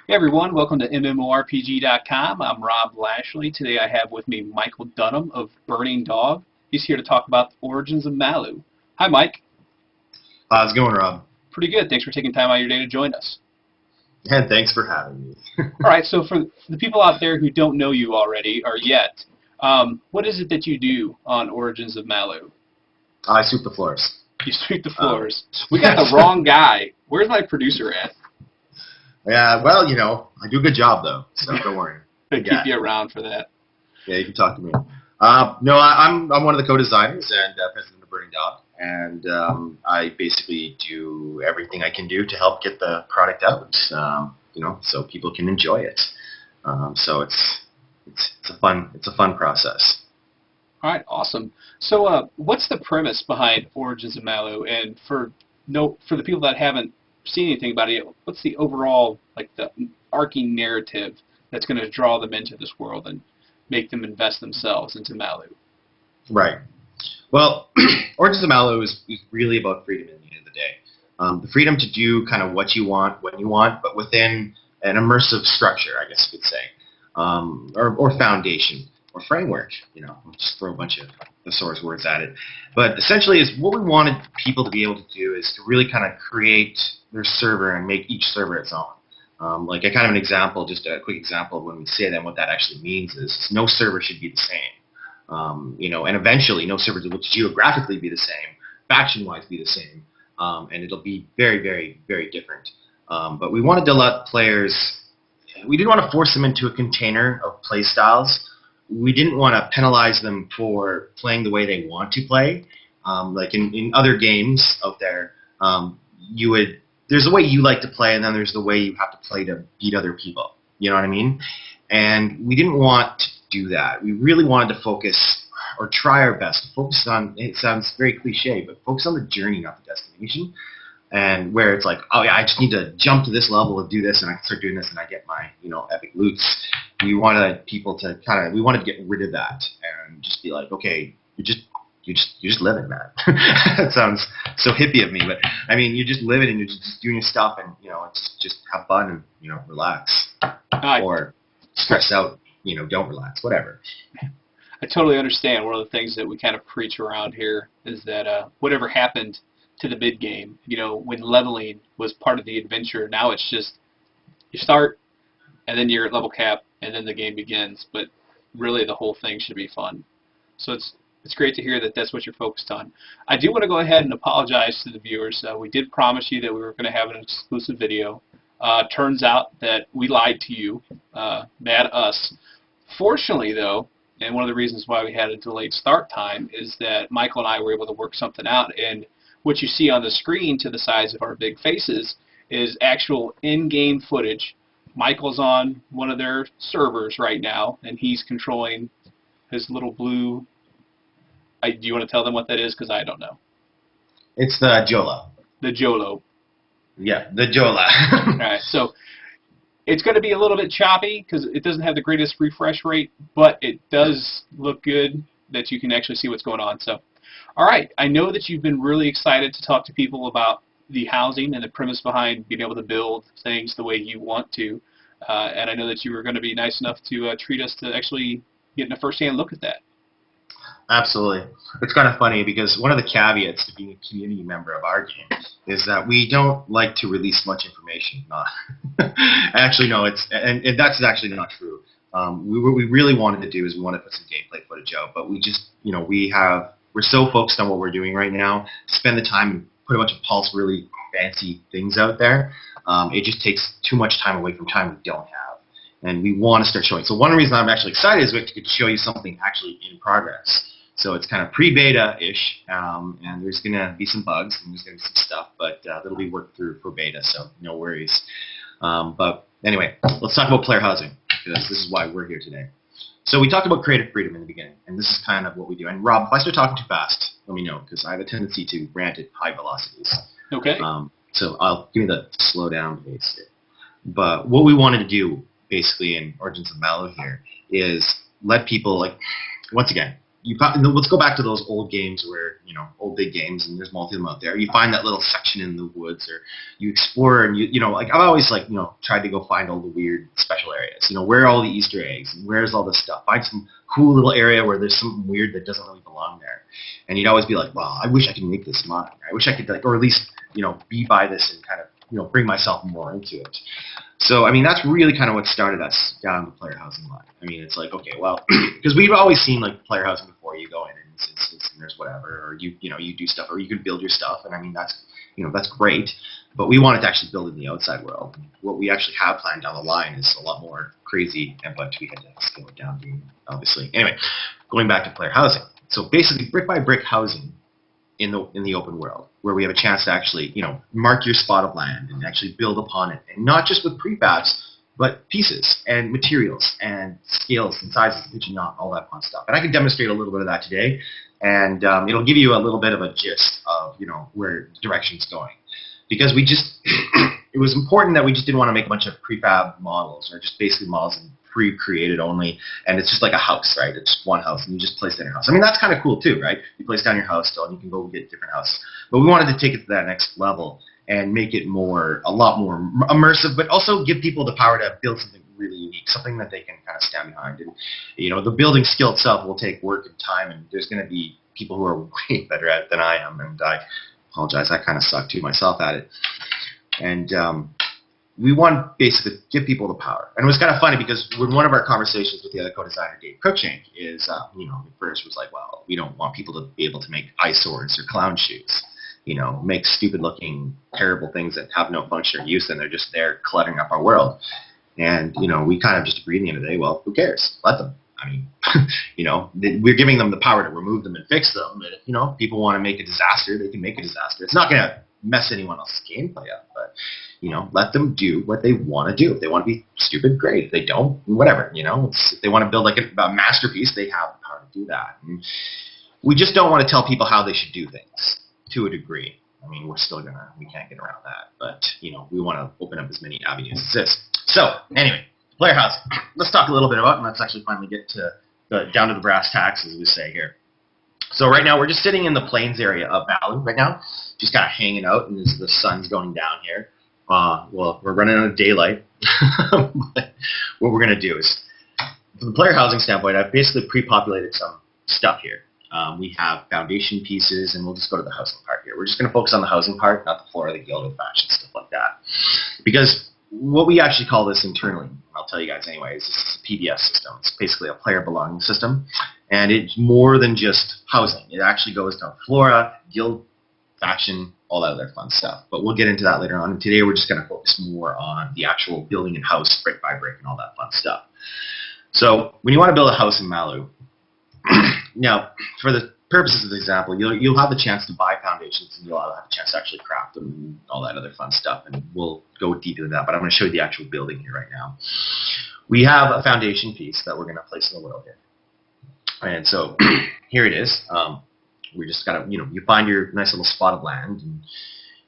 Hey everyone, welcome to MMORPG.com. I'm Rob Lashley. Today I have with me Michael Dunham of Burning Dog. He's here to talk about the Origins of Malu. Hi Mike. How's it going, Rob? Pretty good. Thanks for taking time out of your day to join us. And thanks for having me. Alright, so for the people out there who don't know you already, or yet, what is it that you do on Origins of Malu? I sweep the floors. You sweep the floors. We got the wrong guy. Where's my producer at? Yeah, well, I do a good job, though, so don't worry. They keep you around for that. Yeah, you can talk to me. No, I'm one of the co-designers and president of Burning Dog, and I basically do everything I can do to help get the product out, so people can enjoy it. So it's a fun process. All right, awesome. So, what's the premise behind Origins of Malu? And for the people that haven't seen anything about it, what's the overall, the arcing narrative that's going to draw them into this world and make them invest themselves into Malu? Right. Well, Origins of Malu is really about freedom at the end of the day. The freedom to do kind of what you want, when you want, but within an immersive structure, I guess you could say, or foundation. Or framework, we'll just throw a bunch of thesaurus words at it. But essentially is what we wanted people to be able to do is to really kind of create their server and make each server its own. Like a kind of an example, just a quick example of when we say that and what that actually means is no server should be the same. And eventually no server will geographically be the same, faction-wise be the same, and it'll be very, very, very different. But we wanted to let players, we didn't want to force them into a container of play styles. We didn't want to penalize them for playing the way they want to play. Like in other games out there, there's a way you like to play, and then there's the way you have to play to beat other people. You know what I mean? And we didn't want to do that. We really wanted to focus, or try our best to focus on, it sounds very cliche, but focus on the journey, not the destination. And where it's like, oh yeah, I just need to jump to this level and do this, and I can start doing this, and I get my, epic loots. We wanted people to we wanted to get rid of that and just be like, okay, you're just living, man. That sounds so hippie of me, but I mean, you're just living and you're just doing your stuff, and it's just have fun and relax, or stress out, don't relax, whatever. I totally understand. One of the things that we kind of preach around here is that whatever happened to the mid game, when leveling was part of the adventure, now it's just you start and then you're at level cap and then the game begins, but really the whole thing should be fun. So it's great to hear that that's what you're focused on. I do want to go ahead and apologize to the viewers. We did promise you that we were going to have an exclusive video. Turns out that we lied to you. Mad us. Fortunately, though, and one of the reasons why we had a delayed start time is that Michael and I were able to work something out, and what you see on the screen to the sides of our big faces is actual in-game footage. Michael's on one of their servers right now, and he's controlling his little blue... do you want to tell them what that is? Because I don't know. It's the Jola. The Jolo. Yeah, the Jola. All right, so it's going to be a little bit choppy because it doesn't have the greatest refresh rate, but it does look good that you can actually see what's going on. So, all right, I know that you've been really excited to talk to people about the housing and the premise behind being able to build things the way you want to, and I know that you were going to be nice enough to treat us to actually getting a first-hand look at that. Absolutely. It's kind of funny because one of the caveats to being a community member of our game is that we don't like to release much information. Actually, no, and that's actually not true. What we really wanted to do is we wanted to put some gameplay footage out, but we just, we're so focused on what we're doing right now to spend the time and put a bunch of pulse, really fancy things out there. It just takes too much time away from time we don't have, and we want to start showing. So one reason I'm actually excited is we could show you something actually in progress. So it's kind of pre-beta-ish, and there's going to be some bugs, and there's going to be some stuff, but that'll be worked through for beta, so no worries. But anyway, let's talk about player housing, because this is why we're here today. So we talked about creative freedom in the beginning, and this is kind of what we do. And Rob, if I start talking too fast, let me know, because I have a tendency to rant at high velocities. Okay. So I'll give me the slow down pace. But what we wanted to do, basically, in Origins of Malu here, is let people, once again, let's go back to those old games where, old big games, and there's multi of them out there. You find that little section in the woods, or you explore, and like I've always tried to go find all the weird special areas. Where are all the Easter eggs, and where's all this stuff? Find some cool little area where there's something weird that doesn't really belong there. And you'd always be like, well, I wish I could make this mine. I wish I could, or at least, be by this and kind of, bring myself more into it. So, that's really kind of what started us down the player housing line. It's like, okay, well, because we've always seen, player housing before. You go in and there's whatever, or you do stuff, or you can build your stuff, and that's great. But we wanted to actually build in the outside world. What we actually have planned down the line is a lot more crazy, but we had to scale it down, obviously. Anyway, going back to player housing. So basically, brick by brick housing in the open world, where we have a chance to actually, mark your spot of land and actually build upon it, and not just with prefabs, but pieces and materials and scales and sizes, pitching out, all that fun stuff. And I can demonstrate a little bit of that today, and it'll give you a little bit of a gist of where the direction's going, because we just it was important that we just didn't want to make a bunch of prefab models, or just basically models and pre-created only, and it's just like a house, right? It's just one house, and you just place down your house. That's kind of cool too, right? You place down your house still, and you can go get different houses. But we wanted to take it to that next level and make it a lot more immersive, but also give people the power to build something really unique, something that they can kind of stand behind. And the building skill itself will take work and time, and there's going to be people who are way better at it than I am, and I apologize, I kind of suck too myself at it. And we want to basically give people the power. And it was kind of funny, because when one of our conversations with the other co-designer, Dave Cruikshank, is, at first was like, well, we don't want people to be able to make eye swords or clown shoes, make stupid looking, terrible things that have no function or use, and they're just there cluttering up our world. And, we kind of just agreed at the end of the day, well, who cares? Let them. We're giving them the power to remove them and fix them. And if, people want to make a disaster, they can make a disaster. It's not going to mess anyone else's gameplay up, but let them do what they want to do. If they want to be stupid, great. If they don't, whatever. If they want to build like a masterpiece, they have the power to do that. And we just don't want to tell people how they should do things to a degree. We can't get around that, but we want to open up as many avenues as this. So anyway, player house. Let's talk a little bit about it, and let's actually finally get to down to the brass tacks, as we say here. So right now we're just sitting in the plains area of Malu right now, just kind of hanging out, and the sun's going down here. Well, we're running out of daylight. But what we're going to do is, from the player housing standpoint, I've basically pre-populated some stuff here. We have foundation pieces, and we'll just go to the housing part here. We're just going to focus on the housing part, not the floor of the guild or fashion, stuff like that. Because what we actually call this internally, I'll tell you guys anyway, is this is a PBS system. It's basically a player belonging system, and it's more than just housing. It actually goes down flora, guild, faction, all that other fun stuff. But we'll get into that later on. And today we're just going to focus more on the actual building and house brick by brick and all that fun stuff. So when you want to build a house in Malu, now for the purposes of the example, you'll have the chance to buy foundations, and you'll have a chance to actually craft them and all that other fun stuff. And we'll go deep into that, but I'm going to show you the actual building here right now. We have a foundation piece that we're going to place in the world here. And so here it is. We just got to, you find your nice little spot of land, and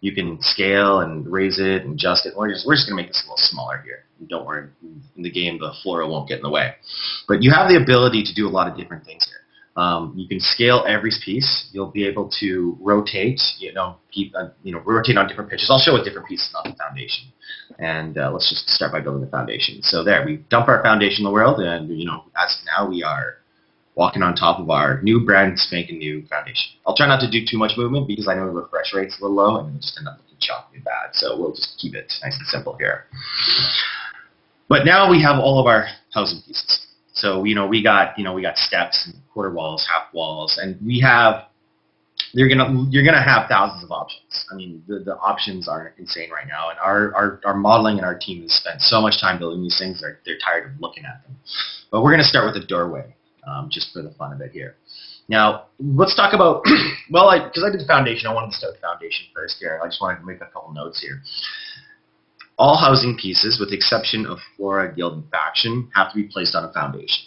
you can scale and raise it and adjust it. We're just going to make this a little smaller here. Don't worry, in the game the flora won't get in the way. But you have the ability to do a lot of different things here. You can scale every piece. You'll be able to rotate, rotate on different pitches. I'll show what different pieces on the foundation. And let's just start by building the foundation. So there, we dump our foundation in the world, and as of now we are walking on top of our new brand spanking new foundation. I'll try not to do too much movement, because I know the refresh rate's a little low, and it'll just end up looking choppy and bad. So we'll just keep it nice and simple here. But now we have all of our housing pieces. So we got steps and quarter walls, half walls, and you're gonna have thousands of options. The options are insane right now, and our modeling and our team has spent so much time building these things, they're tired of looking at them. But we're gonna start with a doorway, just for the fun of it here. Now let's talk about because I did the foundation, I wanted to start the foundation first here. I just wanted to make a couple notes here. All housing pieces, with the exception of flora, guild, and faction, have to be placed on a foundation.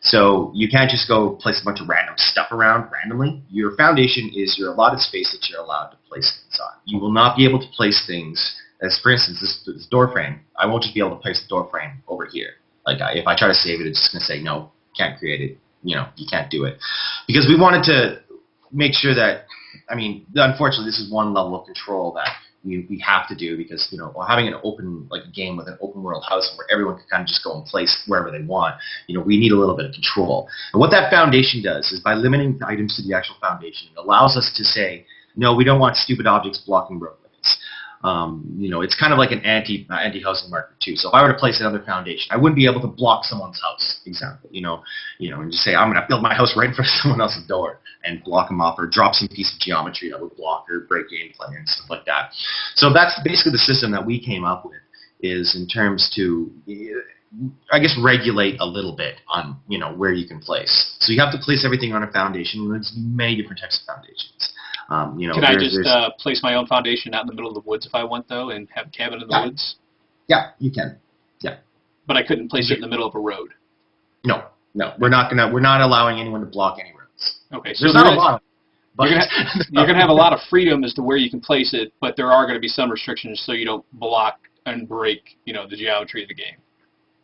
So you can't just go place a bunch of random stuff around randomly. Your foundation is your allotted space that you're allowed to place things on. You will not be able to place things, as for instance, this door frame. I won't just be able to place the door frame over here. If I try to save it, it's just going to say, no, can't create it. you can't do it. Because we wanted to make sure that, I mean, unfortunately, this is one level of control that we have to do because, having an open, like a game with an open world house where everyone can kind of just go and place wherever they want, we need a little bit of control. And what that foundation does is by limiting the items to the actual foundation, it allows us to say, no, we don't want stupid objects blocking road limits. It's kind of like an anti-housing marker too. So if I were to place another foundation, I wouldn't be able to block someone's house, example, and just say, I'm going to build my house right in front of someone else's door and block them off, or drop some piece of geometry that would block or break gameplay and stuff like that. So that's basically the system that we came up with, is in terms to, I guess, regulate a little bit on, where you can place. So you have to place everything on a foundation. There's many different types of foundations. Can I just place my own foundation out in the middle of the woods if I want, though, and have a cabin in the woods? Yeah, you can. Yeah. But I couldn't place it in the middle of a road. No. We're not allowing anyone to block any roads. Okay, so there's not a lot. But you're gonna have a lot of freedom as to where you can place it, but there are going to be some restrictions so you don't block and break, the geometry of the game.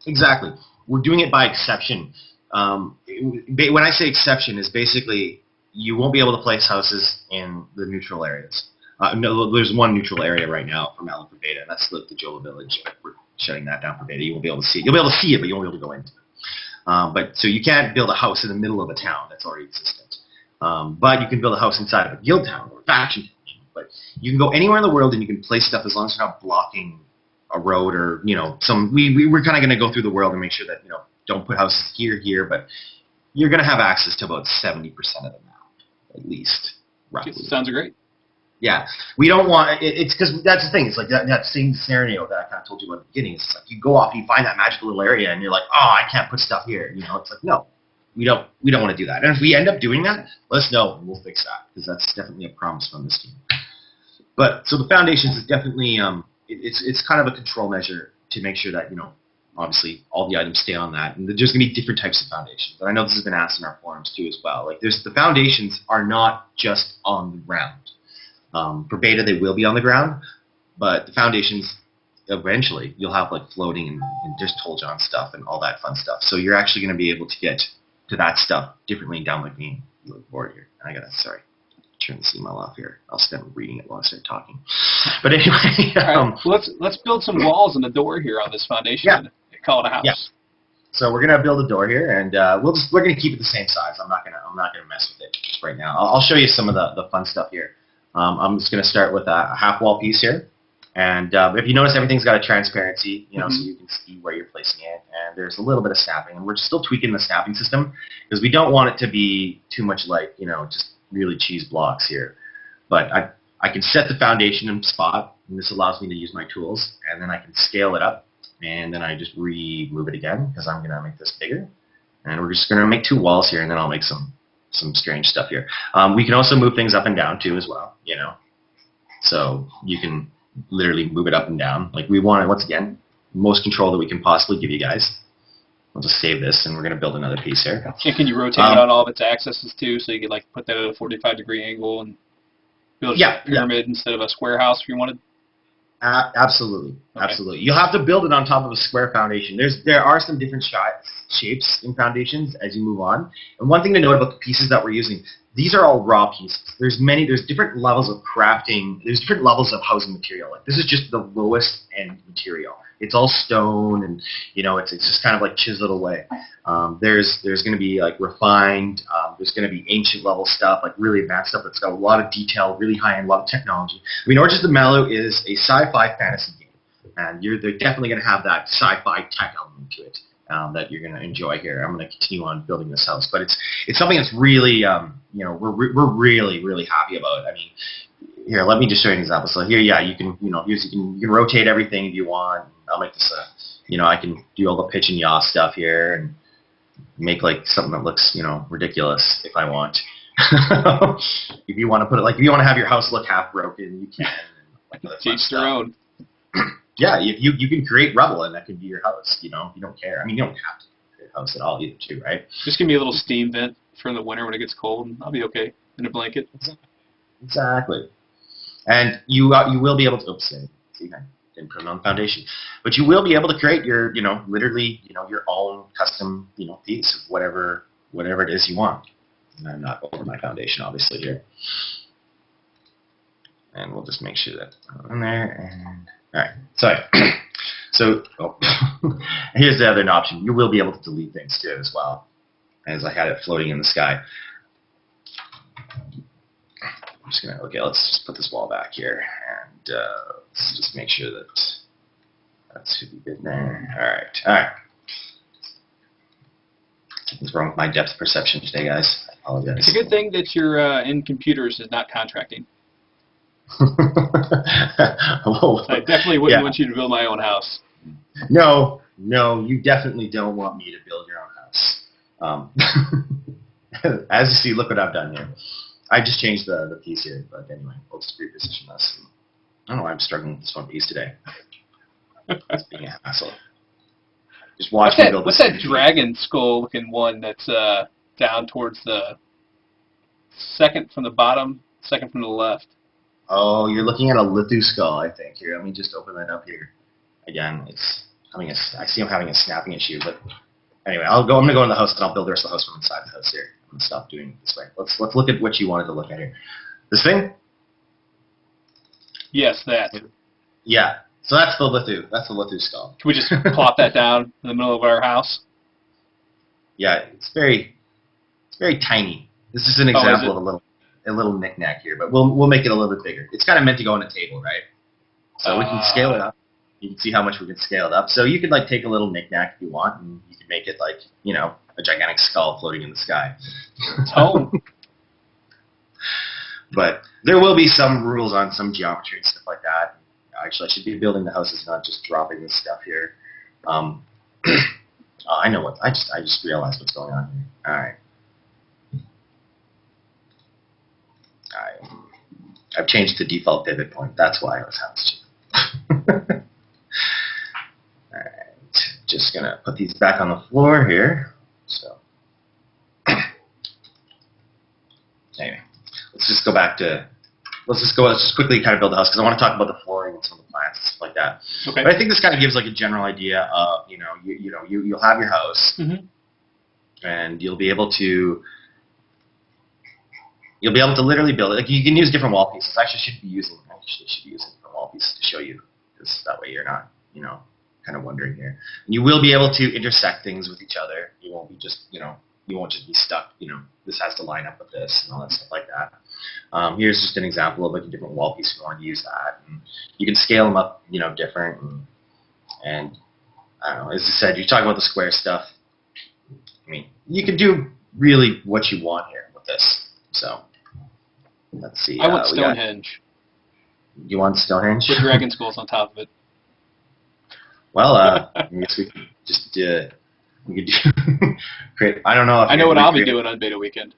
Exactly. We're doing it by exception. When I say exception, is basically you won't be able to place houses in the neutral areas. No, there's one neutral area right now for Malu for beta, and that's the Jola Village. But we're shutting that down for beta. You won't be able to see it. You'll be able to see it, but you won't be able to go into it. So you can't build a house in the middle of a town that's already existent. But you can build a house inside of a guild town or a faction town. But you can go anywhere in the world and you can place stuff as long as you're not blocking a road or, we're kind of going to go through the world and make sure that, don't put houses here, but you're going to have access to about 70% of the map, at least, roughly. Sounds great. Yeah, we don't want it's because that's the thing. It's like that same scenario that I kind of told you at the beginning. It's like you go off, you find that magical little area, and you're like, oh, I can't put stuff here. It's like, no, we don't want to do that. And if we end up doing that, let us know and we'll fix that, because that's definitely a promise from this team. But so the foundations is definitely it's kind of a control measure to make sure that obviously all the items stay on that. And there's going to be different types of foundations. And I know this has been asked in our forums too as well. Like the foundations are not just on the ground. For beta, they will be on the ground, but the foundations, eventually, you'll have like floating and just told you on stuff and all that fun stuff. So you're actually going to be able to get to that stuff differently down the game. Look forward here. I gotta, sorry, turn this email off here. I'll start reading it while I start talking. But anyway, well, let's build some walls and a door here on this foundation. Yeah. And call it a house. Yeah. So we're gonna build a door here, and we're gonna keep it the same size. I'm not gonna mess with it right now. I'll show you some of the fun stuff here. I'm just going to start with a half wall piece here. And if you notice, everything's got a transparency, so you can see where you're placing it. And there's a little bit of snapping. And we're still tweaking the snapping system because we don't want it to be too much like, just really cheese blocks here. But I can set the foundation in spot, and this allows me to use my tools. And then I can scale it up. And then I just remove it again because I'm going to make this bigger. And we're just going to make 2 walls here, and then I'll make some strange stuff here. We can also move things up and down too as well, So you can literally move it up and down. Like we want it, once again, most control that we can possibly give you guys. I'll just save this, and we're going to build another piece here. And can you rotate it on all of its axes too, so you could like put that at a 45-degree angle and build a pyramid instead of a square house if you wanted? Absolutely, okay. Absolutely. You'll have to build it on top of a square foundation. There are some different shapes in foundations as you move on. And one thing to note about the pieces that we're using, these are all raw pieces. There's different levels of crafting. There's different levels of housing material. Like this is just the lowest end material. It's all stone, and it's just kind of like chiseled away. There's going to be like refined. There's going to be ancient level stuff, like really advanced stuff that's got a lot of detail, really high end, a lot of technology. I mean, Origins of Malu is a sci-fi fantasy game, and they're definitely going to have that sci-fi tech element to it that you're going to enjoy here. I'm going to continue on building this house, but it's something that's really we're really happy about. I mean, here, let me just show you an example. So here, you can you can rotate everything if you want. I'll make this I can do all the pitch and yaw stuff here and make like something that looks ridiculous if I want. If you want to put it if you want to have your house look half broken, you can. Teach their own. Yeah, you can create rubble, and that can be your house. You don't care. I mean, you don't have to create a house at all either, too, right? Just give me a little steam vent for the winter when it gets cold, and I'll be okay in a blanket. Exactly. And you will be able to. Oops, see, I didn't put it on the foundation, but you will be able to create your literally your own custom piece of whatever whatever it is you want. And I'm not over my foundation, obviously, here. And we'll just make sure that in there. And all right, sorry. So here's the other option. You will be able to delete things too as well, as I had it floating in the sky. I'm just gonna, okay, let's just put this wall back here, and let's just make sure that that should be good there. All right. Something's wrong with my depth perception today, guys. I apologize. It's a good thing that you're in computers is not contracting. I definitely wouldn't want you to build my own house. No, you definitely don't want me to build your own house. As you see, look what I've done here. I just changed the piece here, but anyway, we'll just reposition this. I don't know why I'm struggling with this one piece today. It's being a hassle. Just watch me build this. What's that dragon skull looking one that's down towards the second from the bottom, second from the left? Oh, you're looking at a lithu skull, I think. Here, let me just open that up here. Again, it's having I see I'm having a snapping issue, but anyway, I'm gonna go in the house and I'll build the rest of the house from inside the house here. I'm gonna stop doing it this way. Let's look at what you wanted to look at here. This thing? Yes, that. Yeah. So that's the lithu. That's the lithu skull. Can we just plop that down in the middle of our house? Yeah, it's very tiny. This is an example of a little knick-knack here, but we'll make it a little bit bigger. It's kind of meant to go on a table, right? So we can scale it up. You can see how much we can scale it up. So you could like take a little knick-knack if you want, and you could make it like, you know, a gigantic skull floating in the sky. Oh. But there will be some rules on some geometry and stuff like that. Actually, I should be building the houses, not just dropping this stuff here. Oh, I know what. I just realized what's going on here. All right. I've changed the default pivot point. That's why I was having to. All right. Just gonna put these back on the floor here. So anyway, let's just go back to. Let's just quickly kind of build the house because I want to talk about the flooring and some of the plants and stuff like that. Okay. But I think this kind of gives like a general idea of you'll have your house, and you'll be able to literally build it. Like you can use different wall pieces. I should be using different wall pieces to show you, because that way you're not kind of wondering here. And you will be able to intersect things with each other. You won't be just you won't just be stuck. This has to line up with this and all that stuff like that. Here's just an example of like a different wall piece if you want to use that. And you can scale them up, different. And I don't know, as I said, you talk about the square stuff. I mean, you can do really what you want here with this. So, let's see. I want Stonehenge. You want Stonehenge? With dragon skulls on top of it. Well, I guess we could just we could do create. I don't know. If I know what I'll be doing on beta weekend.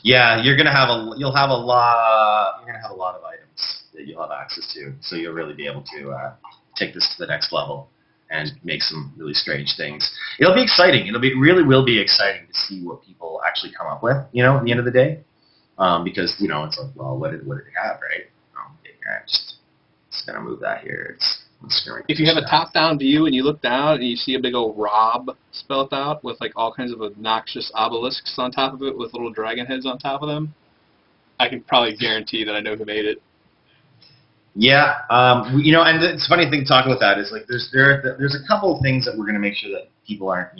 Yeah, you'll have a lot of items that you'll have access to, so you'll really be able to take this to the next level and make some really strange things. It'll be exciting. It really will be exciting to see what people actually come up with. At the end of the day, because it's like, well, what did it have, right? Just gonna move that here. If you have a top-down view and you look down and you see a big old Rob spelled out with like all kinds of obnoxious obelisks on top of it with little dragon heads on top of them, I can probably guarantee that I know who made it. Yeah, and it's funny thing talking about that is like there's a couple of things that we're gonna make sure that people aren't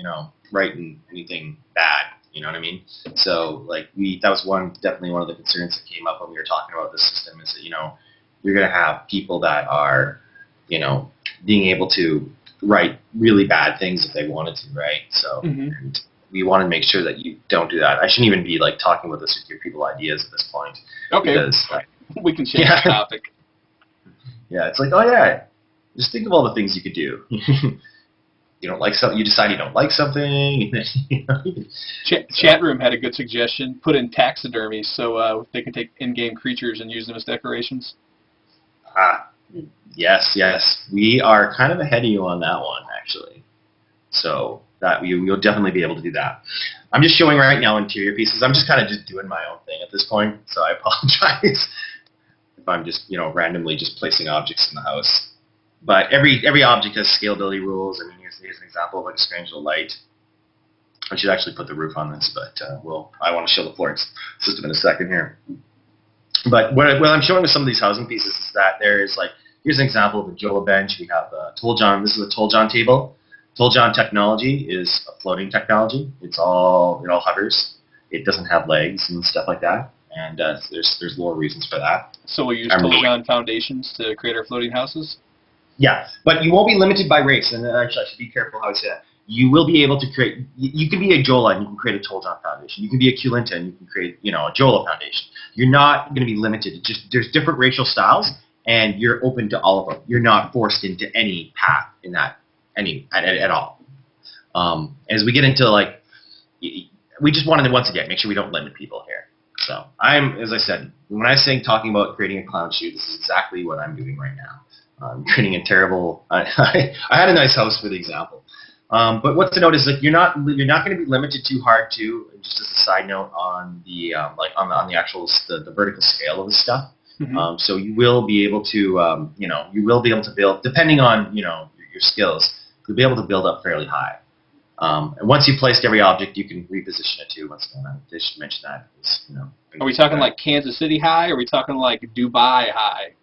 writing anything bad. You know what I mean? So like that was definitely one of the concerns that came up when we were talking about this system is that you're gonna have people that are being able to write really bad things if they wanted to, right? So and we want to make sure that you don't do that. I shouldn't even be like talking about this with your people ideas at this point. Okay. Because, we can change the topic. Yeah, it's like, oh yeah, just think of all the things you could do. You don't like something, you decide you don't like something. Chat room had a good suggestion. Put in taxidermy so they can take in-game creatures and use them as decorations. Yes. We are kind of ahead of you on that one, actually. So that you'll definitely be able to do that. I'm just showing right now interior pieces. I'm just kind of just doing my own thing at this point, so I apologize if I'm just randomly just placing objects in the house. But every object has scalability rules. I mean, here's an example of like a strange little light. I should actually put the roof on this, but I want to show the floor system in a second here. But what I'm showing with some of these housing pieces is that there is here's an example of a Jola bench. We have a Toljan. This is a Toljan table. Toljan technology is a floating technology. It all hovers. It doesn't have legs and stuff like that. And there's lower reasons for that. So we use Toljan foundations to create our floating houses? Yeah, but you won't be limited by race. And actually, I should be careful how I say that. You will be able to create. You can be a Jola and you can create a Toljan foundation. You can be a Kulinta and you can create a Jola foundation. You're not going to be limited. There's different racial styles, and you're open to all of them. You're not forced into any path in that at all. As we get into we just wanted to once again make sure we don't limit people here. So as I said, when I say talking about creating a clown shoe, this is exactly what I'm doing right now. I'm creating a terrible. I had a nice house for the example, but what's to note is you're not going to be limited too hard to. Just as a side note on the on the actual the vertical scale of the stuff. Mm-hmm. So you will be able to you will be able to build depending on your skills. You'll be able to build up fairly high. And once you've placed every object, you can reposition it too. Once again, I should mention that. Are we talking like Kansas City high, or are we talking like Dubai high?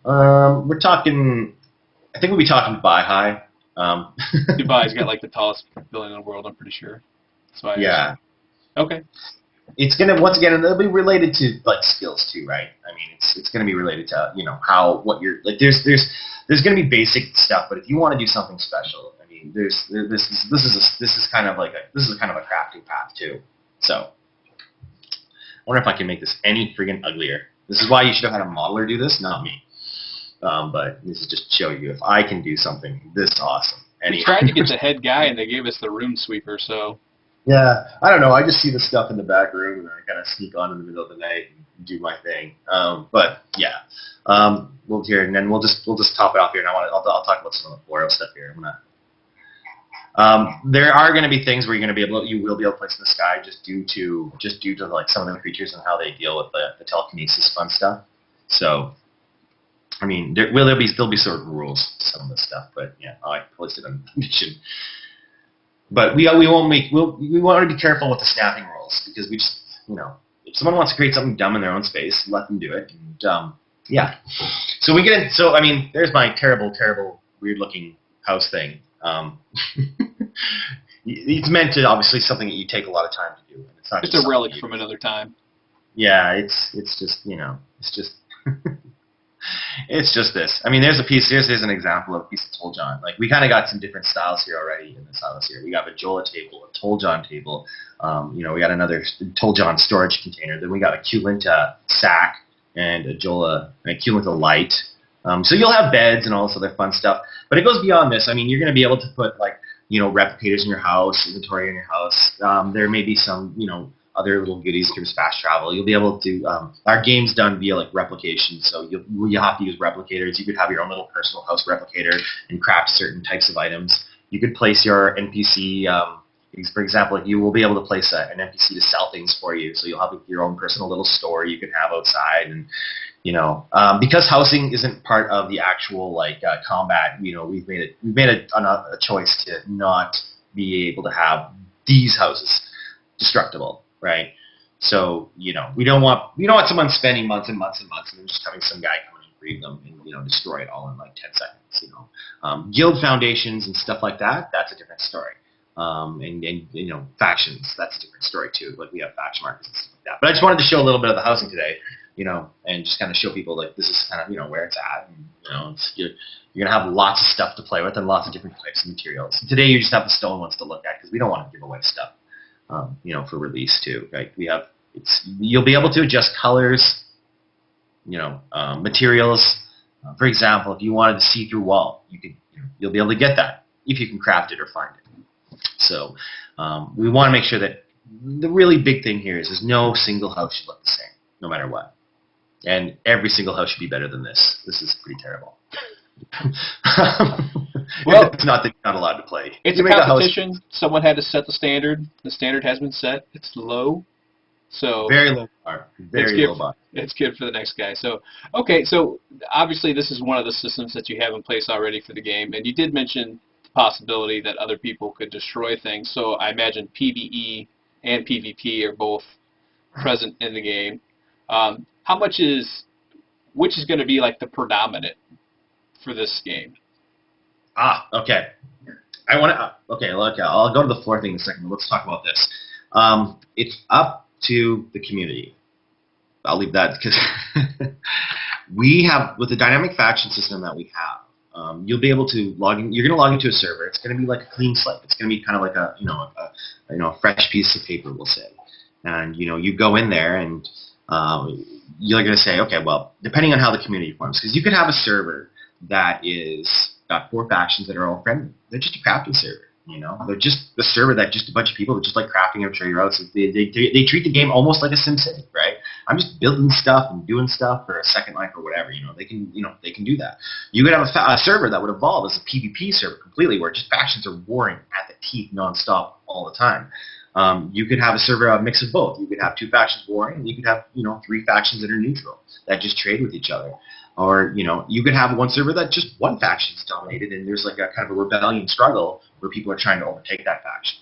We're talking. I think we'll be talking Dubai high. Dubai's got the tallest building in the world. I'm pretty sure. Yeah. Okay. It's gonna once again it'll be related to skills too, right? I mean, it's gonna be related to what you're there's gonna be basic stuff, but if you want to do something special, I mean, this is kind of a crafting path too. So I wonder if I can make this any friggin' uglier. This is why you should have had a modeler do this, not me. But this is just to show you if I can do something this awesome. Anyway. We tried to get the head guy, and they gave us the room sweeper, so. Yeah, I don't know. I just see the stuff in the back room, and I kind of sneak on in the middle of the night and do my thing. But yeah, we'll here, and then we'll just top it off here. And I'll talk about some of the floral stuff here. There are going to be things where you will be able to place in the sky just due to some of the creatures and how they deal with the telekinesis fun stuff. So. I mean, there'll be certain rules to some of this stuff, but yeah, I posted on the mission. But we want to be careful with the snapping rules because we just if someone wants to create something dumb in their own space, let them do it. And yeah, so we get in. So I mean, there's my terrible, weird looking house thing. It's meant to obviously something that you take a lot of time to do. And it's not just a relic from another time. Yeah, it's just it's just. It's just this. I mean, there's an example of a piece of Toljan. We kind of got some different styles here already in this house here. We got a Jola table, a Toljan table. We got another Toljan storage container. Then we got a Kulinta sack and a Kulinta light. So you'll have beds and all this other fun stuff. But it goes beyond this. I mean, you're going to be able to put replicators in your house, inventory in your house. There may be some other little goodies in terms of fast travel. You'll be able to, our game's done via replication, so you have to use replicators. You could have your own little personal house replicator and craft certain types of items. You could place your NPC, for example, you will be able to place an NPC to sell things for you, so you'll have your own personal little store you can have outside. And because housing isn't part of the actual combat, we've made a choice to not be able to have these houses destructible. Right, so we don't want someone spending months and months and months and then just having some guy come in and breed them and destroy it all in 10 seconds. Guild foundations and stuff like that's a different story. And factions, that's a different story too. We have faction markets and stuff like that. But I just wanted to show a little bit of the housing today, and just kind of show people this is kind of where it's at. And, you're gonna have lots of stuff to play with and lots of different types of materials. And today you just have the stone ones to look at because we don't want to give away stuff. For release too. Right? You'll be able to adjust colors, materials. For example, if you wanted a see-through wall, you'll be able to get that if you can craft it or find it. So we want to make sure that the really big thing here is no single house should look the same, no matter what. And every single house should be better than this. This is pretty terrible. Well, it's not that you're not allowed to play. It's a competition. Someone had to set the standard. The standard has been set. It's low. So very low bar. Very low bar. It's good for the next guy. So okay, so obviously this is one of the systems that you have in place already for the game, and you did mention possibility that other people could destroy things. So I imagine PvE and PvP are both present in the game. Which is going to be like the predominant for this game? Okay. Look, I'll go to the floor thing in a second. Let's talk about this. It's up to the community. I'll leave that because we have, with the dynamic faction system that we have, you'll be able to log in. You're going to log into a server. It's going to be like a clean slate. It's going to be kind of like a fresh piece of paper, we'll say. And you go in there and you're going to say, okay, well, depending on how the community forms, because you could have a server that is got 4 factions that are all friendly. They're just a crafting server. They're just a server that just a bunch of people that just like crafting and trade routes. They treat the game almost like a SimCity, right? I'm just building stuff and doing stuff for a second life or whatever. They can do that. You could have a server that would evolve as a PvP server completely, where just factions are warring at the teeth nonstop all the time. You could have a server a mix of both. You could have 2 factions warring, and you could have 3 factions that are neutral that just trade with each other. Or, you could have one server that just one faction is dominated, and there's like a kind of a rebellion struggle where people are trying to overtake that faction.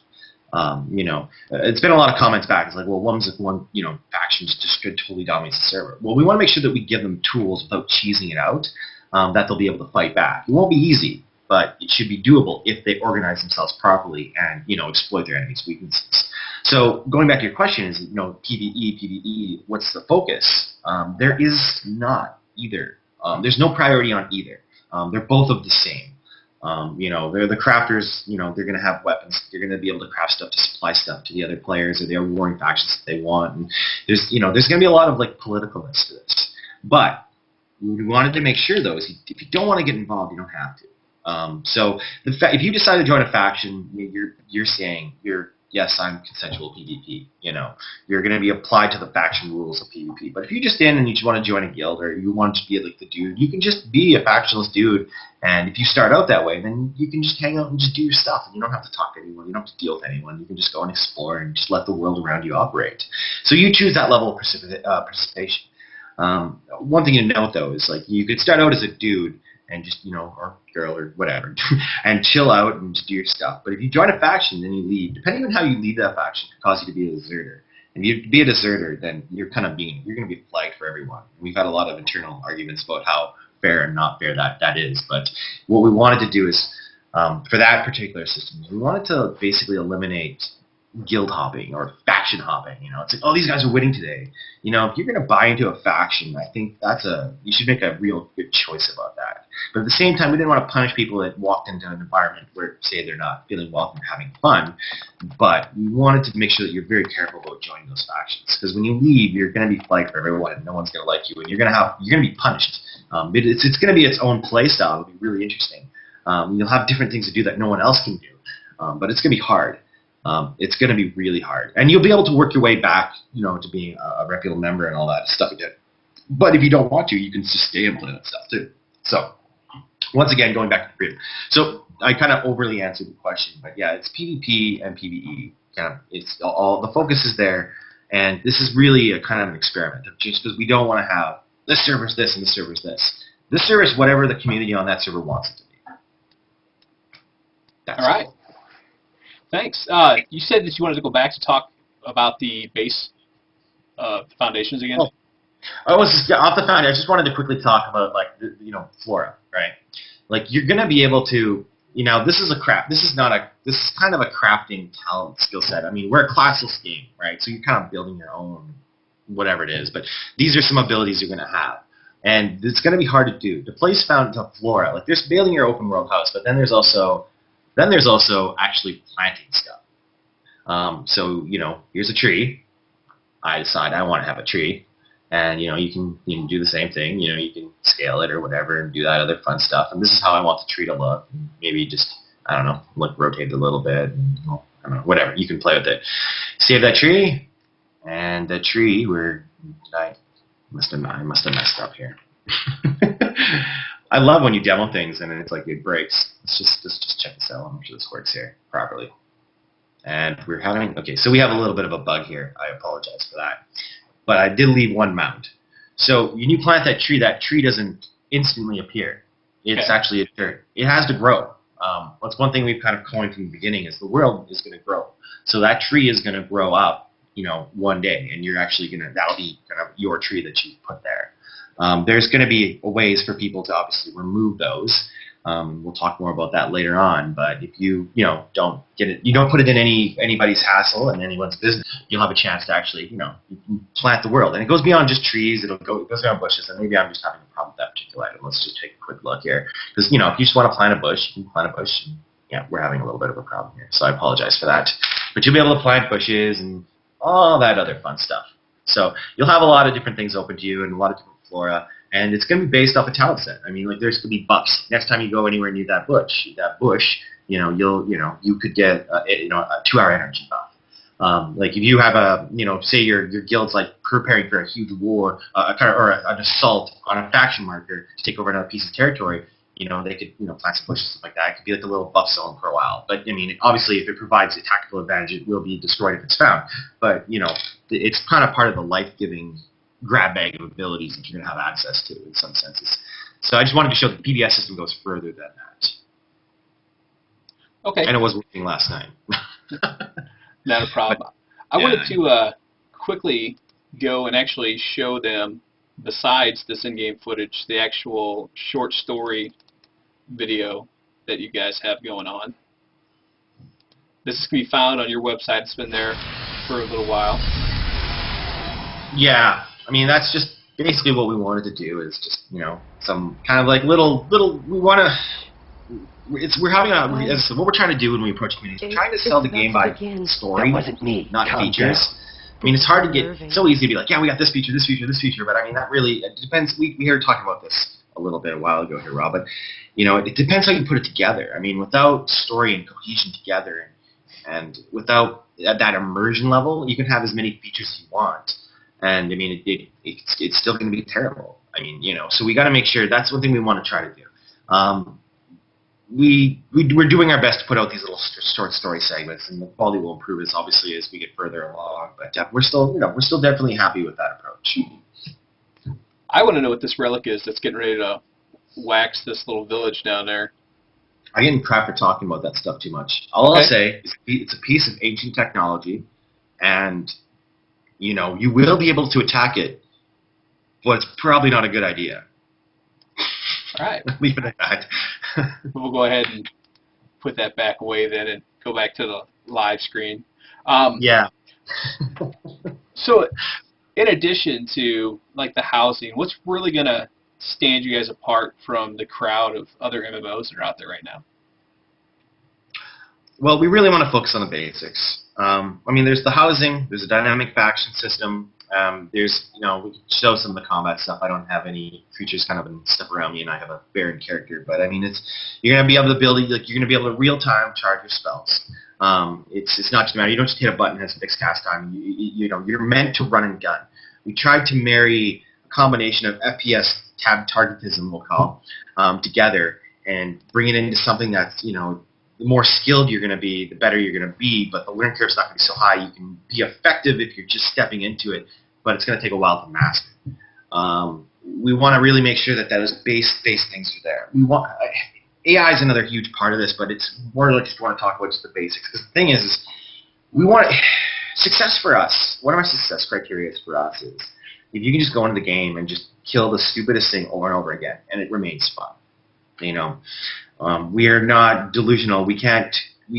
It's been a lot of comments back. It's like, well, one faction just totally dominates the server. Well, we want to make sure that we give them tools without cheesing it out, that they'll be able to fight back. It won't be easy, but it should be doable if they organize themselves properly and, exploit their enemies' weaknesses. So going back to your question is, PvE, what's the focus? There is not either. There's no priority on either. They're both of the same. They're the crafters, they're going to have weapons. They're going to be able to craft stuff to supply stuff to the other players or the warring factions that they want. And there's going to be a lot of like politicalness to this. But we wanted to make sure, though, is if you don't want to get involved, you don't have to. So if you decide to join a faction, you're saying yes, I'm consensual PvP. You're going to be applied to the faction rules of PvP. But if you're just in and you just want to join a guild or you want to be like the dude, you can just be a factionless dude. And if you start out that way, then you can just hang out and just do your stuff. And you don't have to talk to anyone. You don't have to deal with anyone. You can just go and explore and just let the world around you operate. So you choose that level of participation. One thing to note, though, is like you could start out as a dude and just, or girl or whatever, and chill out and just do your stuff. But if you join a faction, then you leave. Depending on how you lead that faction, it could cause you to be a deserter. And if you be a deserter, then you're going to be flagged for everyone. We've had a lot of internal arguments about how fair and not fair that is. But what we wanted to do is, for that particular system, we wanted to basically eliminate guild hopping or faction hopping. It's like, oh, these guys are winning today. If you're going to buy into a faction, I think you should make a real good choice about that. But at the same time, we didn't want to punish people that walked into an environment where, say, they're not feeling welcome or having fun. But we wanted to make sure that you're very careful about joining those factions, because when you leave, you're going to be flagged for everyone, and no one's going to like you, and you're going to be punished. It's going to be its own play style. It'll be really interesting. You'll have different things to do that no one else can do, but it's going to be hard. It's going to be really hard. And you'll be able to work your way back, to being a reputable member and all that stuff again. But if you don't want to, you can just stay and play that stuff too. So, once again, going back to freedom. So, I kind of overly answered the question, but yeah, it's PvP and PvE. It's all, the focus is there, and this is really a kind of an experiment, just because we don't want to have this server's this and this server's this. This server is whatever the community on that server wants it to be. That's all right. Thanks. You said that you wanted to go back to talk about the base foundations again. I was just off the foundation. I just wanted to quickly talk about flora, right? Like you're gonna be able to, this is kind of a crafting talent skill set. I mean, we're a classless game, right? So you're kind of building your own whatever it is, but these are some abilities you're gonna have. And it's gonna be hard to do. To place flora, like there's building your open world house, but then there's also actually planting stuff. So, here's a tree. I decide I want to have a tree. And, you can do the same thing. You can scale it or whatever and do that other fun stuff. And this is how I want the tree to look. Maybe just, I don't know, rotate it a little bit. And, I don't know, whatever. You can play with it. Save that tree. And the tree, I must have messed up here. I love when you demo things and then it's like it breaks. Let's just check this out. Make sure this works here properly. And we're having, okay, so we have a little bit of a bug here. I apologize for that. But I did leave one mound. So when you plant that tree doesn't instantly appear. It's actually a dirt. It has to grow. That's one thing we've kind of coined from the beginning is the world is going to grow. So that tree is going to grow up, one day, and you're actually that'll be kind of your tree that you put there. There's going to be ways for people to obviously remove those. We'll talk more about that later on. But if you don't get it, you don't put it in anybody's hassle and anyone's business, you'll have a chance to actually you can plant the world. And it goes beyond just trees. It goes beyond bushes. And maybe I'm just having a problem with that particular item. Let's just take a quick look here, because if you just want to plant a bush, you can plant a bush. And, yeah, we're having a little bit of a problem here, so I apologize for that. But you'll be able to plant bushes and all that other fun stuff. So you'll have a lot of different things open to you and a lot of different flora. And it's going to be based off a talent set. I mean, like there's going to be buffs. Next time you go anywhere near that bush, you could get a 2-hour energy buff. Like if you have say your guild's like preparing for a huge war, or an assault on a faction marker to take over another piece of territory, they could plant some bushes, stuff like that. It could be like a little buff zone for a while. But I mean, obviously, if it provides a tactical advantage, it will be destroyed if it's found. But it's kind of part of the life-giving grab bag of abilities that you're going to have access to in some senses. So I just wanted to show that the PBS system goes further than that. Okay. And it was working last night. Not a problem. I wanted to quickly go and actually show them, besides this in-game footage, the actual short story video that you guys have going on. This is going to be found on your website. It's been there for a little while. Yeah. I mean, that's just basically what we wanted to do, is just, some kind of like little, we want to, we're having what we're trying to do when we approach communities, we're trying to sell the game by story, not features. I mean, it's hard to get, it's so easy to be like, yeah, we got this feature, but I mean, that really, it depends, we heard talking about this a little bit a while ago here, Rob, but, it depends how you put it together. I mean, without story and cohesion together, and without that immersion level, you can have as many features as you want. And I mean, it's still going to be terrible. I mean, so we got to make sure. That's one thing we want to try to do. We're doing our best to put out these little short story segments, and the quality will improve as obviously as we get further along. But we're still definitely happy with that approach. I want to know what this relic is that's getting ready to wax this little village down there. I get crap for talking about that stuff too much. All I'll say is it's a piece of ancient technology, and you will be able to attack it, but it's probably not a good idea. All right. Leave it at that. We'll go ahead and put that back away then and go back to the live screen. Yeah. So, in addition to like the housing, what's really going to stand you guys apart from the crowd of other MMOs that are out there right now? Well, we really want to focus on the basics. I mean, there's the housing, there's a dynamic faction system, there's, we can show some of the combat stuff. I don't have any creatures kind of and stuff around me, and I have a Baron character, but I mean, you're going to be able to build, you're going to be able to real-time charge your spells. It's not just a matter, you don't just hit a button and has fixed cast time. You're meant to run and gun. We tried to marry a combination of FPS targetism, we'll call, together, and bring it into something that's, the more skilled you're going to be, the better you're going to be, but the learning curve's not going to be so high. You can be effective if you're just stepping into it, but it's going to take a while to master. We want to really make sure that those base things are there. AI is another huge part of this, but it's more like just want to talk about just the basics. Because the thing is we want success for us. One of our success criteria for us is if you can just go into the game and just kill the stupidest thing over and over again, and it remains fun. We are not delusional. We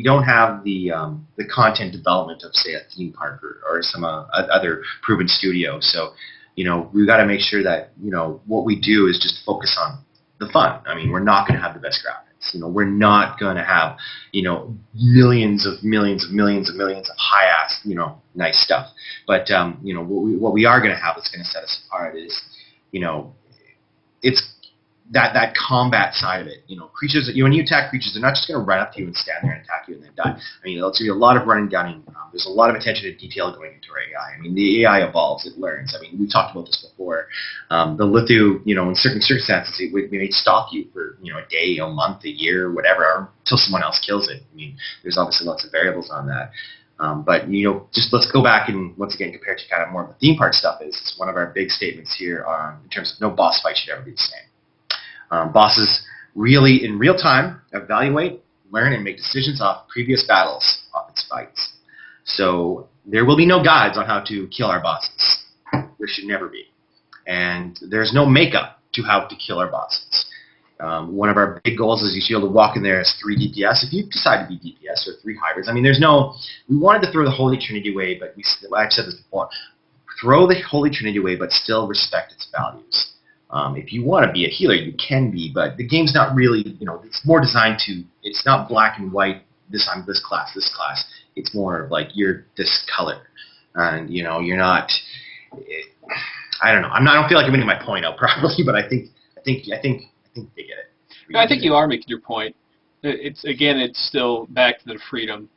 don't have the content development of, say, a theme park or some other proven studio. So, we've got to make sure that, what we do is just focus on the fun. I mean, we're not going to have the best graphics. We're not going to have, millions of high-ass, nice stuff. But, what we are going to have that's going to set us apart is, it's that combat side of it. Creatures, when you attack creatures, they're not just going to run up to you and stand there and attack you and then die. I mean, there's going to be a lot of running, gunning. There's a lot of attention to detail going into our AI. I mean, the AI evolves, it learns. I mean, we've talked about this before. The Lithu, in certain circumstances, it may stalk you for, a day, a month, a year, whatever, until someone else kills it. I mean, there's obviously lots of variables on that. But, just let's go back and, once again, compare to kind of more of the theme park stuff is one of our big statements here in terms of no boss fight should ever be the same. Bosses really, in real time, evaluate learn and make decisions off previous battles, off its fights. So there will be no guides on how to kill our bosses. There should never be. And there's no makeup to how to kill our bosses. One of our big goals is you should be able to walk in there as 3 DPS if you decide to be DPS, or 3 hybrids. I mean, we wanted to throw the Holy Trinity away, but I've said this before, throw the Holy Trinity away, but still respect its values. If you want to be a healer, you can be, but the game's not really, it's more designed to, it's not black and white, I'm this class, this class. It's more like you're this color. And, you're not, I don't know. I don't feel like I'm getting my point out properly, but I think they get it. No, I think you are making your point. It's still back to the freedom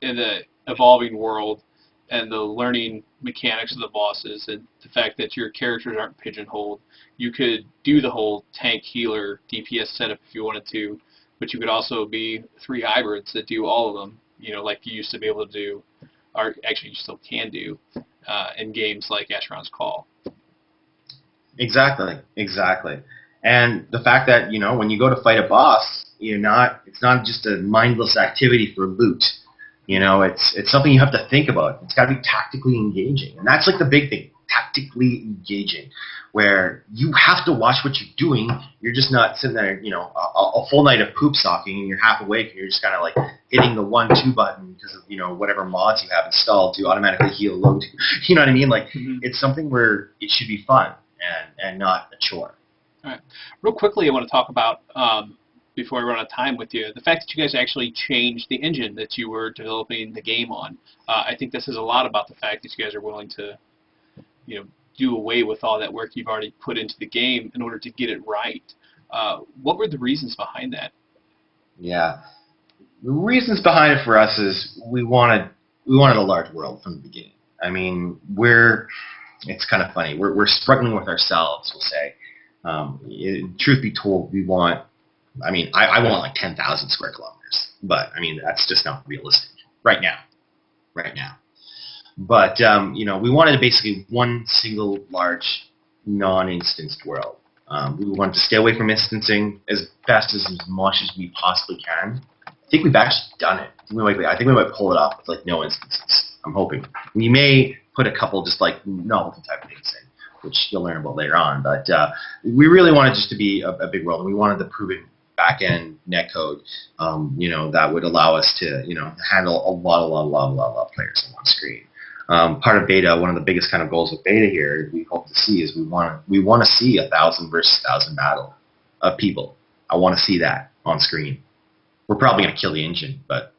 in the evolving world and the learning mechanics of the bosses and the fact that your characters aren't pigeonholed. You could do the whole tank healer DPS setup if you wanted to, but you could also be 3 hybrids that do all of them, like you used to be able to do, or actually you still can do in games like Asheron's Call. Exactly. And the fact that, when you go to fight a boss, it's not just a mindless activity for loot. It's something you have to think about. It's got to be tactically engaging. And that's like the big thing, tactically engaging, where you have to watch what you're doing. You're just not sitting there, a full night of poop socking and you're half awake and you're just kind of like hitting the 1-2 button because of, whatever mods you have installed to automatically heal low. You know what I mean? Like, It's something where it should be fun and not a chore. All right. Real quickly, I want to talk about, before I run out of time with you, the fact that you guys actually changed the engine that you were developing the game on. I think this is a lot about the fact that you guys are willing to, do away with all that work you've already put into the game in order to get it right. What were the reasons behind that? Yeah. The reasons behind it for us is we wanted a large world from the beginning. I mean, it's kind of funny. We're struggling with ourselves, we'll say. Truth be told, I want like 10,000 square kilometers, but I mean that's just not realistic right now. But we wanted basically one single large non-instanced world. We wanted to stay away from instancing as much as we possibly can. I think we've actually done it. I think we might pull it off with like no instances. I'm hoping we may put a couple just like novelty type things in, which you'll learn about later on. But we really wanted just to be a big world, and we wanted the proven back-end netcode, that would allow us to, handle a lot of players on one screen. Part of beta, one of the biggest kind of goals of beta here, we hope to see, is we want to see 1,000 versus 1,000 battle of people. I want to see that on screen. We're probably going to kill the engine, but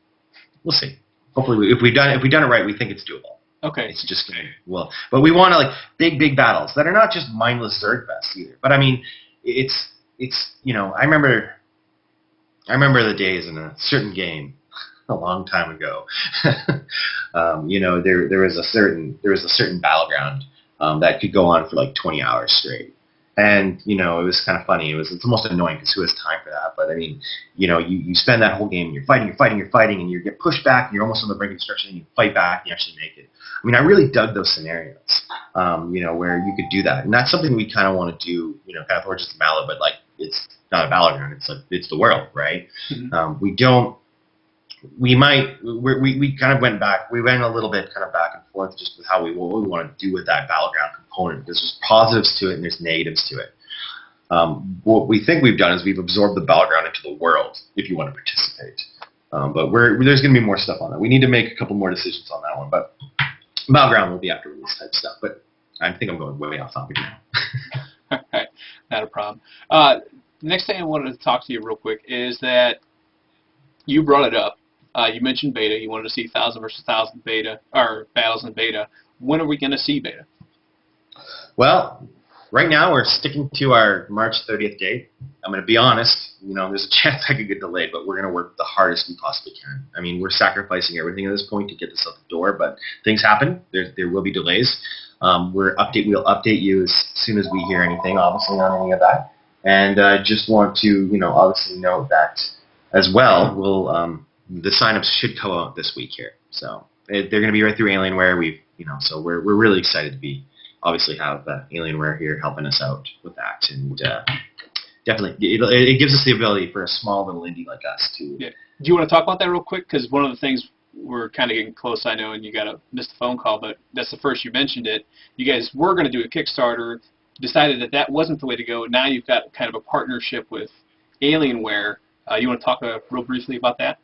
we'll see. Hopefully, if we've done it right, we think it's doable. Okay. It's just but we want to like big battles that are not just mindless Zerg fests either. But I mean, it's I remember the days in a certain game a long time ago. There was a certain battleground that could go on for like 20 hours straight. And, it was kind of funny. It's almost annoying because who has time for that? But, I mean, you spend that whole game, you're fighting, and you get pushed back, and you're almost on the brink of destruction, and you fight back, and you actually make it. I mean, I really dug those scenarios, where you could do that. And that's something we kind of want to do, kind of Origins of Malu, but, like, it's not a battleground. It's the world, right? Mm-hmm. We kind of went back. We went a little bit kind of back and forth just with what we want to do with that battleground component. There's positives to it and there's negatives to it. What we think we've done is we've absorbed the battleground into the world if you want to participate. But there's going to be more stuff on that. We need to make a couple more decisions on that one. But battleground will be after release type stuff. But I think I'm going way off topic now. All right, not a problem. Next thing I wanted to talk to you real quick is that you brought it up. You mentioned beta. You wanted to see 1,000 versus 1,000 beta or battles in beta. When are we going to see beta? Well, right now we're sticking to our March 30th date. I'm going to be honest. There's a chance I could get delayed, but we're going to work the hardest we possibly can. I mean, we're sacrificing everything at this point to get this out the door, but things happen. There will be delays. We'll update you as soon as we hear anything, obviously, on any of that. And I just want to, obviously note that as well. The signups should come out this week here, so they're going to be right through Alienware. So we're really excited to obviously have Alienware here helping us out with that, and definitely, it gives us the ability for a small little indie like us to. Yeah. Do you want to talk about that real quick? Because one of the things we're kind of getting close, I know, and you got to miss the phone call, but that's the first you mentioned it. You guys were going to do a Kickstarter, decided that that wasn't the way to go. Now you've got kind of a partnership with Alienware. You want to talk real briefly about that?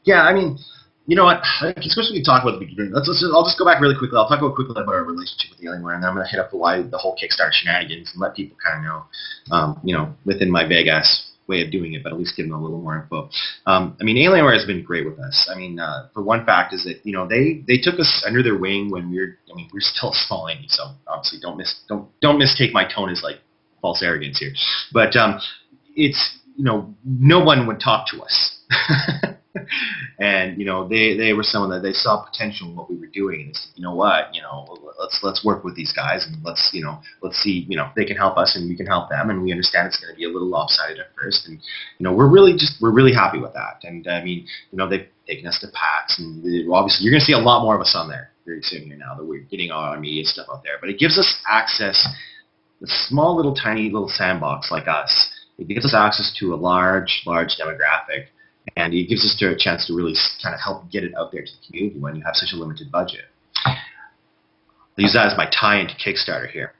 Yeah, I mean, you know what? Especially we talk about the beginning. I'll just go back really quickly. I'll talk quickly about our relationship with Alienware, and then I'm going to hit up the whole Kickstarter shenanigans and let people kind of know, within my vague ass way of doing it, but at least give them a little more info. I mean, Alienware has been great with us. I mean, for one fact is that they took us under their wing when we're still a small indie, so obviously don't mistake my tone as like false arrogance here, but it's no one would talk to us. And they were someone that they saw potential in what we were doing, and they said, you know what, let's work with these guys, and let's see they can help us and we can help them, and we understand it's going to be a little lopsided at first, and we're really happy with that. And I mean, they've taken us to PAX, and obviously you're going to see a lot more of us on there very soon here now that we're getting all our media stuff out there. But it gives us access, a small little tiny little sandbox like us. It gives us access to a large demographic. And it gives us a chance to really kind of help get it out there to the community when you have such a limited budget. I'll use that as my tie into Kickstarter here.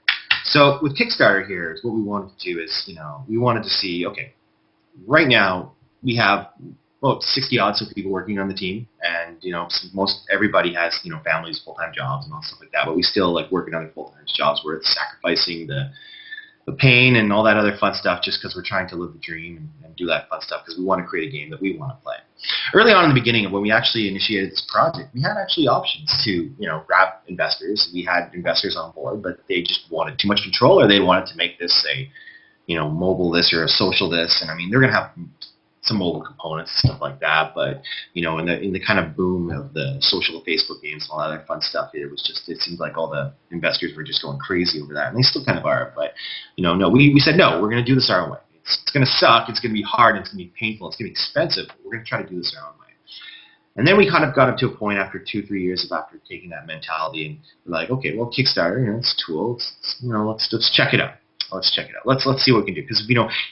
So with Kickstarter here, what we wanted to do is, we wanted to see, okay, right now we have about 60 odds of people working on the team, and most everybody has families, full-time jobs, and all stuff like that. But we still like working on their full-time jobs. We're sacrificing the pain and all that other fun stuff just because we're trying to live the dream and do that fun stuff because we want to create a game that we want to play. Early on in the beginning of when we actually initiated this project, we had actually options to, grab investors. We had investors on board, but they just wanted too much control, or they wanted to make this a, mobile this or a social this. And I mean, they're going to have some mobile components and stuff like that, but in the kind of boom of the social Facebook games and all that other fun stuff, it seems like all the investors were just going crazy over that, and they still kind of are. But no, we said no, we're going to do this our own way. It's going to suck, it's going to be hard, it's going to be painful, it's going to be expensive, but we're going to try to do this our own way. And then we kind of got up to a point after 2-3 years of after taking that mentality, and we're like, okay, well, Kickstarter, it's a tool, let's check it out. Let's check it out. Let's see what we can do, because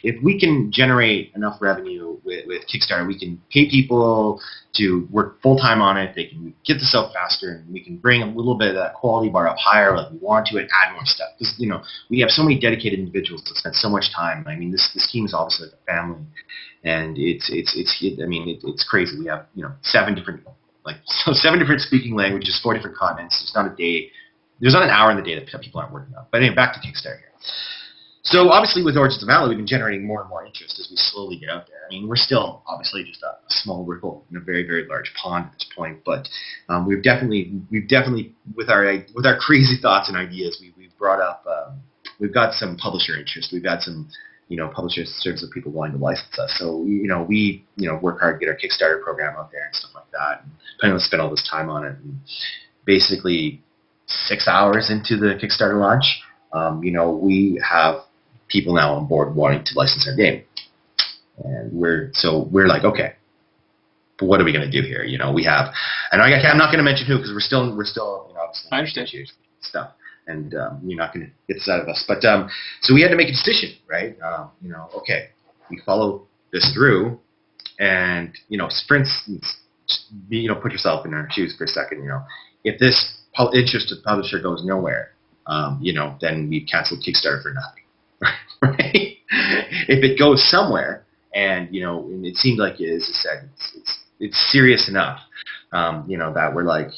if we can generate enough revenue with Kickstarter, we can pay people to work full time on it. They can get this out faster, and we can bring a little bit of that quality bar up higher, like we want to, and add more stuff. Because we have so many dedicated individuals that spend so much time. I mean, this team is obviously like a family, and it's crazy. We have 7 different speaking languages, 4 different continents. There's not an hour in the day that people aren't working on. But anyway, back to Kickstarter here. So obviously with Origins of Malu, we've been generating more and more interest as we slowly get out there. I mean, we're still obviously just a small ripple in a very, very large pond at this point, but we've definitely with our crazy thoughts and ideas, we've brought up we've got some publisher interest. We've got some publishers in terms of people wanting to license us. So we work hard to get our Kickstarter program out there and stuff like that. And planning to spend all this time on it. And basically 6 hours into the Kickstarter launch, we have people now on board wanting to license our game, and we're like, okay, but what are we going to do here? We have, and I'm not going to mention who because we're still obviously I understand stuff, and you're not going to get this out of us. But so we had to make a decision, right? Okay, we follow this through, and for instance, put yourself in our shoes for a second. If this interested publisher goes nowhere, then we canceled Kickstarter for nothing. Right? If it goes somewhere, and and it seemed like it, as I said, it's serious enough, that we're like,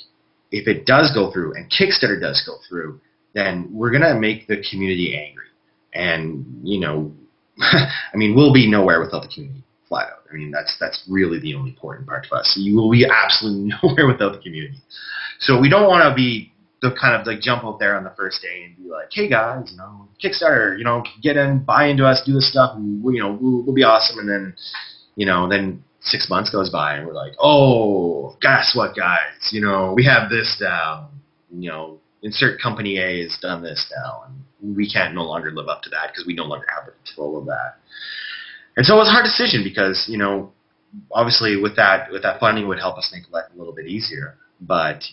if it does go through and Kickstarter does go through, then we're gonna make the community angry, and we'll be nowhere without the community, flat out. I mean, that's really the only important part to us. You will be absolutely nowhere without the community. So we don't want to be the kind of like jump out there on the first day and be like, hey guys, Kickstarter, get in, buy into us, do this stuff, and we'll be awesome. And then, then 6 months goes by and we're like, oh, guess what, guys? We have this down. Insert company A has done this now, and we can't no longer live up to that because we no longer have the control of that. And so it was a hard decision because, obviously with that funding would help us make life a little bit easier. But,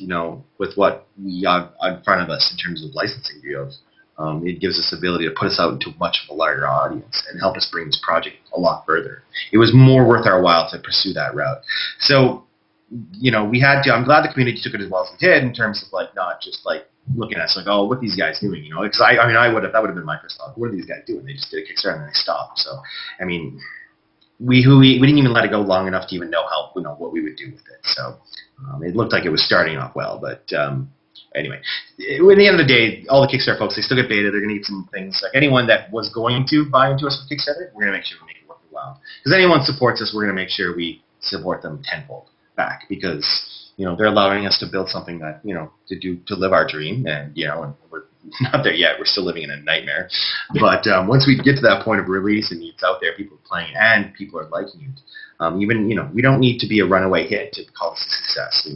with what we have in front of us in terms of licensing deals, It gives us the ability to put us out into much of a larger audience and help us bring this project a lot further. It was more worth our while to pursue that route. So, we had to. I'm glad the community took it as well as it did in terms of not just looking at us like, oh, what are these guys doing? Because that would have been my first thought. What are these guys doing? They just did a Kickstarter and then they stopped. So, we didn't even let it go long enough to even know what we would do with it. So it looked like it was starting off well, but anyway, at the end of the day, all the Kickstarter folks, they still get beta. They're going to get some things. Like anyone that was going to buy into us with Kickstarter, we're going to make sure we make it worth their while. Because anyone supports us, we're going to make sure we support them tenfold back, because they're allowing us to build something that to live our dream, and and we're not there yet. We're still living in a nightmare. But once we get to that point of release and it's out there, people are playing and people are liking it. We don't need to be a runaway hit to call this a success.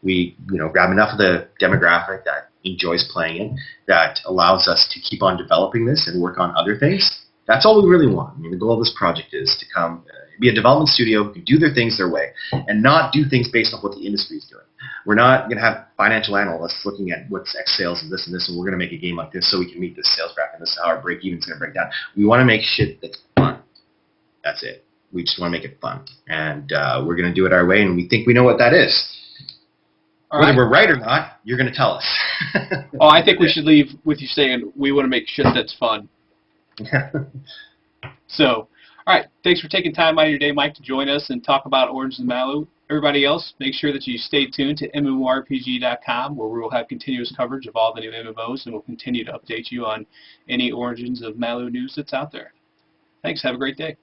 We grab enough of the demographic that enjoys playing it, that allows us to keep on developing this and work on other things. That's all we really want. The goal of this project is to come be a development studio who can do their things their way and not do things based off what the industry is doing. We're not going to have financial analysts looking at what's X sales and this, and we're going to make a game like this so we can meet this sales graph, and this is how our break-even is going to break down. We want to make shit that's fun. That's it. We just want to make it fun. And we're going to do it our way, and we think we know what that is. Whether we're right or not, you're going to tell us. I think we should leave with you saying we want to make shit that's fun. So, all right, thanks for taking time out of your day, Mike, to join us and talk about Origins of Malu. Everybody else, make sure that you stay tuned to MMORPG.com, where we will have continuous coverage of all the new MMOs, and we'll continue to update you on any Origins of Malu news that's out there. Thanks. Have a great day.